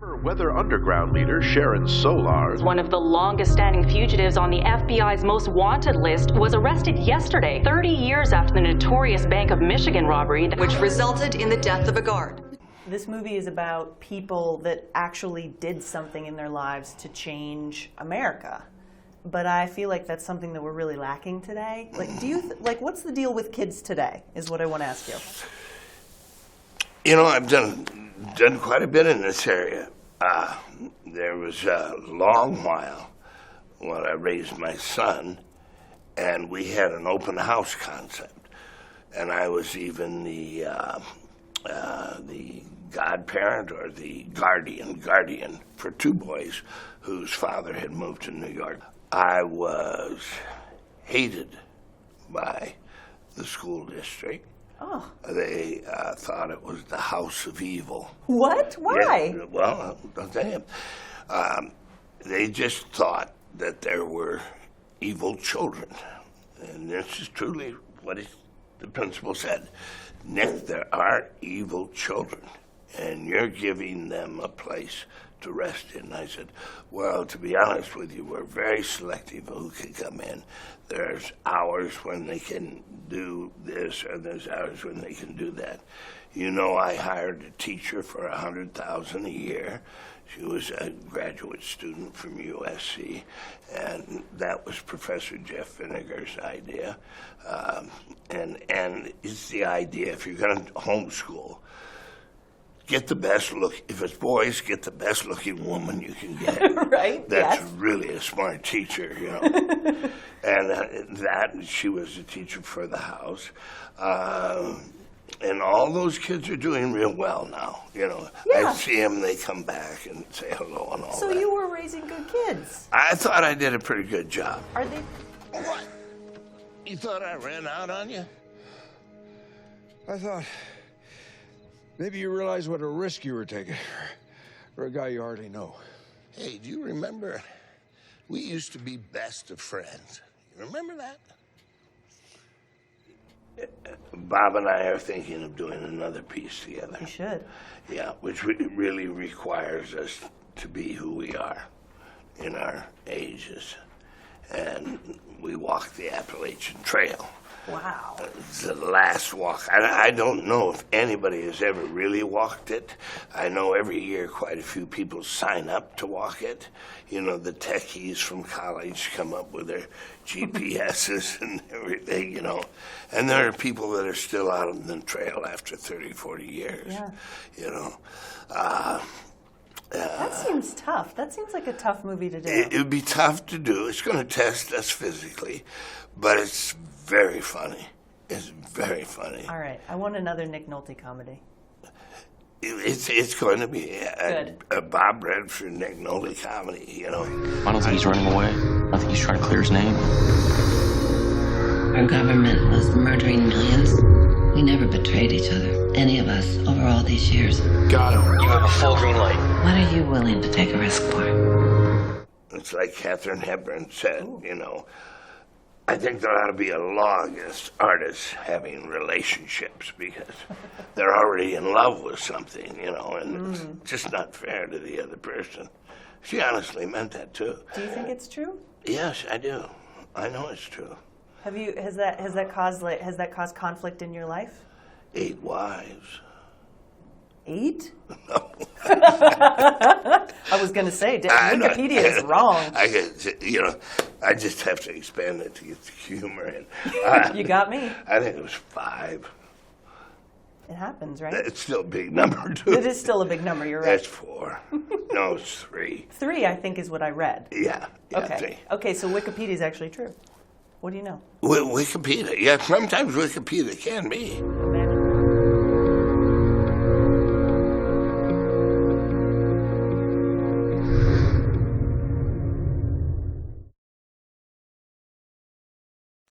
Weather Underground leader Sharon Solar, one of the longest-standing fugitives on the FBI's most wanted list, was arrested yesterday, 30 years after the notorious Bank of Michigan robbery, which resulted in the death of a guard. This movie is about people that actually did something in their lives to change America. But I feel like that's something that we're really lacking today. Like, do you what's the deal with kids today? Is what I want to ask you. You know, I've done quite a bit in this area. There was a long while when I raised my son, and we had an open house concept, and I was even the godparent or the guardian for two boys whose father had moved to New York. I was hated by the school district. Oh. They thought it was the house of evil. What? Why? Yeah, well, I'll tell you. They just thought that there were evil children. And this is truly what the principal said. Nick, there are evil children, and you're giving them a place to rest in. I said, well, to be honest with you, we're very selective who can come in. There's hours when they can do this, or there's hours when they can do that. You know, I hired a teacher for $100,000 a year. She was a graduate student from USC, and that was Professor Jeff Vinegar's idea. And it's the idea, if you're going to homeschool, get the best look. If it's boys, get the best looking woman you can get. Right? That's yes. really a smart teacher, you know. And she was a teacher for the house. And all those kids are doing real well now, you know. Yeah. I see them, they come back and say hello and all So that. you were raising good kids. I thought I did a pretty good job. Are they? What? You thought I ran out on you? I thought maybe you realized what a risk you were taking for a guy you hardly know. Hey, do you remember we used to be best of friends? You remember that? Bob and I are thinking of doing another piece together. You should. Yeah, which really requires us to be who we are in our ages. And we walk the Appalachian Trail. Wow. It's the last walk. I don't know if anybody has ever really walked it. I know every year quite a few people sign up to walk it. You know, the techies from college come up with their GPSs and everything, you know. And there are people that are still out on the trail after 30, 40 years, yeah. You know. That seems tough. That seems like a tough movie to do. It would be tough to do. It's going to test us physically, but it's very funny. It's very funny. All right. I want another Nick Nolte comedy. It's going to be a Bob Redford, Nick Nolte comedy, you know. I don't think he's running away. I think he's trying to clear his name. Our government was murdering millions. We never betrayed each other, any of us, over all these years. Got him. You have a full green light. What are you willing to take a risk for? It's like Katharine Hepburn said, you know, I think there ought to be a law against artists having relationships because they're already in love with something, you know, and it's just not fair to the other person. She honestly meant that, too. Do you think it's true? Yes, I do. I know it's true. Has that caused conflict in your life? 8 wives. 8? No. I was going to say, Wikipedia is wrong. I just have to expand it to get the humor in. You got me. I think it was 5. It happens, right? It's still a big number, too. It is still a big number, you're right. That's 4. No, it's 3. 3, I think, is what I read. Yeah. Okay. 3. Okay, so Wikipedia is actually true. What do you know? Wikipedia. Yeah, sometimes Wikipedia can be.